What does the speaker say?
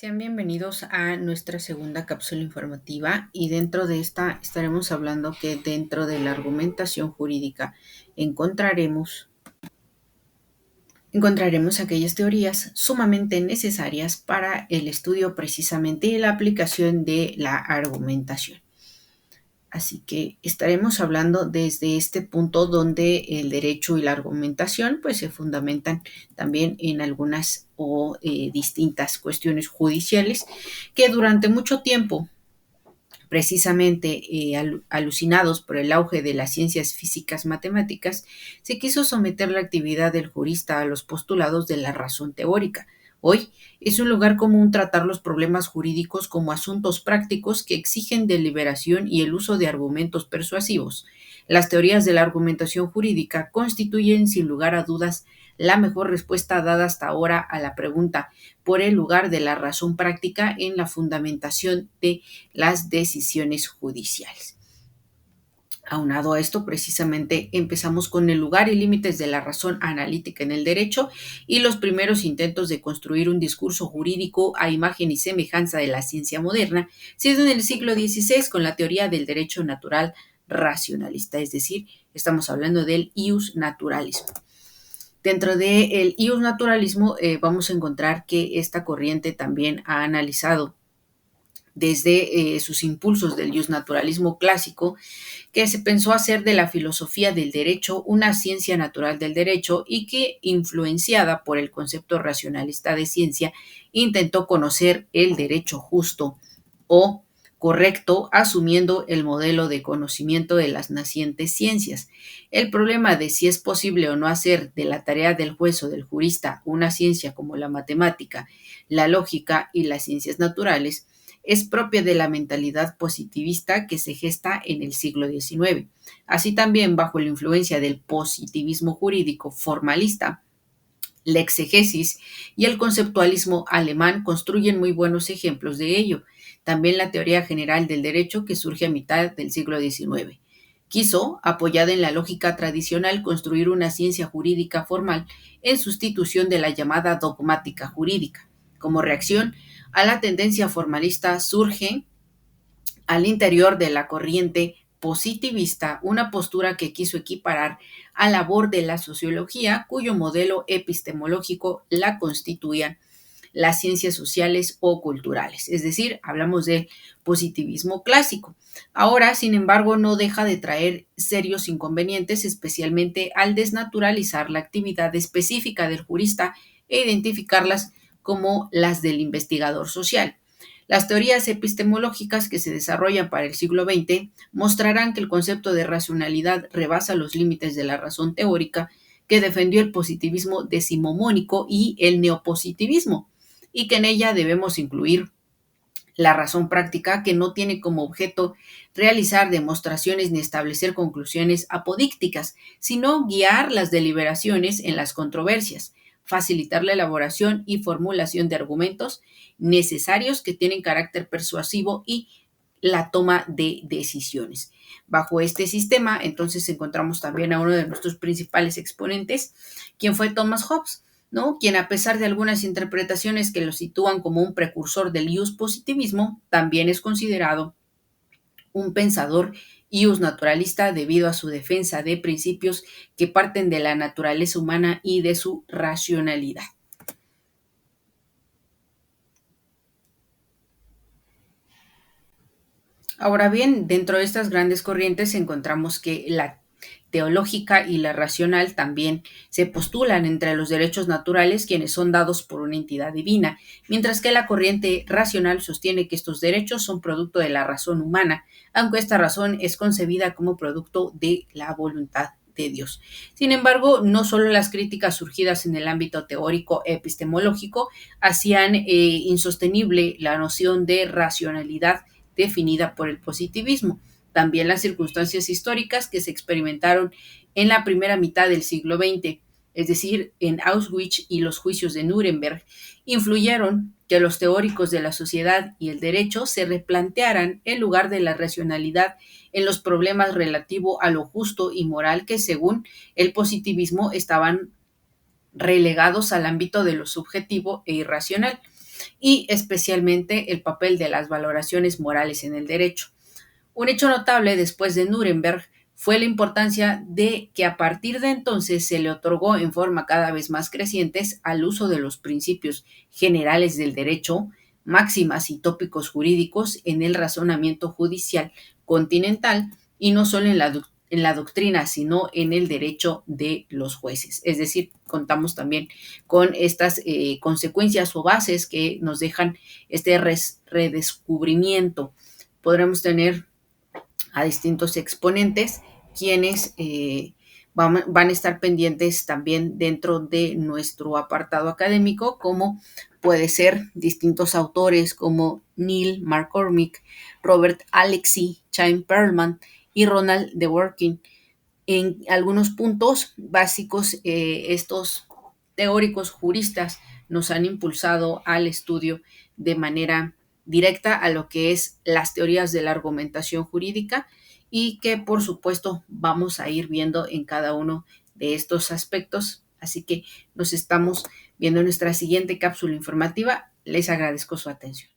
Sean bienvenidos a nuestra segunda cápsula informativa y dentro de esta estaremos hablando que dentro de la argumentación jurídica encontraremos, encontraremos aquellas teorías sumamente necesarias para el estudio precisamente y la aplicación de la argumentación. Así que estaremos hablando desde este punto donde el derecho y la argumentación pues se fundamentan también en algunas o distintas cuestiones judiciales que durante mucho tiempo precisamente alucinados por el auge de las ciencias físicas matemáticas, se quiso someter la actividad del jurista a los postulados de la razón teórica. Hoy es un lugar común tratar los problemas jurídicos como asuntos prácticos que exigen deliberación y el uso de argumentos persuasivos. Las teorías de la argumentación jurídica constituyen, sin lugar a dudas, la mejor respuesta dada hasta ahora a la pregunta por el lugar de la razón práctica en la fundamentación de las decisiones judiciales. Aunado a esto, precisamente empezamos con el lugar y límites de la razón analítica en el derecho y los primeros intentos de construir un discurso jurídico a imagen y semejanza de la ciencia moderna, siendo en el siglo XVI con la teoría del derecho natural racionalista, es decir, estamos hablando del ius naturalismo. Dentro del ius naturalismo vamos a encontrar que esta corriente también ha analizado desde sus impulsos del justnaturalismo clásico, que se pensó hacer de la filosofía del derecho una ciencia natural del derecho y que, influenciada por el concepto racionalista de ciencia, intentó conocer el derecho justo o correcto, asumiendo el modelo de conocimiento de las nacientes ciencias. El problema de si es posible o no hacer de la tarea del juez o del jurista una ciencia como la matemática, la lógica y las ciencias naturales es propia de la mentalidad positivista que se gesta en el siglo XIX. Así también, bajo la influencia del positivismo jurídico formalista, la exegesis y el conceptualismo alemán construyen muy buenos ejemplos de ello. También la teoría general del derecho, que surge a mitad del siglo XIX. Quiso, apoyada en la lógica tradicional, construir una ciencia jurídica formal en sustitución de la llamada dogmática jurídica. Como reacción a la tendencia formalista surge al interior de la corriente positivista una postura que quiso equiparar a la labor de la sociología, cuyo modelo epistemológico la constituían las ciencias sociales o culturales, es decir, hablamos del positivismo clásico. Ahora, sin embargo, no deja de traer serios inconvenientes, especialmente al desnaturalizar la actividad específica del jurista e identificarlas como las del investigador social. Las teorías epistemológicas que se desarrollan para el siglo XX mostrarán que el concepto de racionalidad rebasa los límites de la razón teórica que defendió el positivismo decimonónico y el neopositivismo, y que en ella debemos incluir la razón práctica, que no tiene como objeto realizar demostraciones ni establecer conclusiones apodícticas, sino guiar las deliberaciones en las controversias, facilitar la elaboración y formulación de argumentos necesarios que tienen carácter persuasivo y la toma de decisiones. Bajo este sistema, entonces encontramos también a uno de nuestros principales exponentes, quien fue Thomas Hobbes, ¿no? Quien, a pesar de algunas interpretaciones que lo sitúan como un precursor del positivismo, también es considerado un pensador naturalista debido a su defensa de principios que parten de la naturaleza humana y de su racionalidad. Ahora bien, dentro de estas grandes corrientes encontramos que la teológica y la racional también se postulan entre los derechos naturales, quienes son dados por una entidad divina, mientras que la corriente racional sostiene que estos derechos son producto de la razón humana, aunque esta razón es concebida como producto de la voluntad de Dios. Sin embargo, no solo las críticas surgidas en el ámbito teórico epistemológico hacían insostenible la noción de racionalidad definida por el positivismo. También las circunstancias históricas que se experimentaron en la primera mitad del siglo XX, es decir, en Auschwitz y los juicios de Nuremberg, influyeron que los teóricos de la sociedad y el derecho se replantearan el lugar de la racionalidad en los problemas relativos a lo justo y moral que, según el positivismo, estaban relegados al ámbito de lo subjetivo e irracional. y especialmente el papel de las valoraciones morales en el derecho. Un hecho notable después de Nuremberg fue la importancia de que a partir de entonces se le otorgó en forma cada vez más crecientes al uso de los principios generales del derecho, máximas y tópicos jurídicos en el razonamiento judicial continental y no solo en la doctrina, sino en el derecho de los jueces. Es decir, contamos también con estas consecuencias o bases que nos dejan este redescubrimiento. Podremos tener a distintos exponentes quienes van a estar pendientes también dentro de nuestro apartado académico, como puede ser distintos autores como Neil McCormick, Robert Alexy, Chaim Perlman y Ronald Dworkin. En algunos puntos básicos, estos teóricos juristas nos han impulsado al estudio de manera directa a lo que es las teorías de la argumentación jurídica y que por supuesto vamos a ir viendo en cada uno de estos aspectos. Así que nos estamos viendo en nuestra siguiente cápsula informativa. Les agradezco su atención.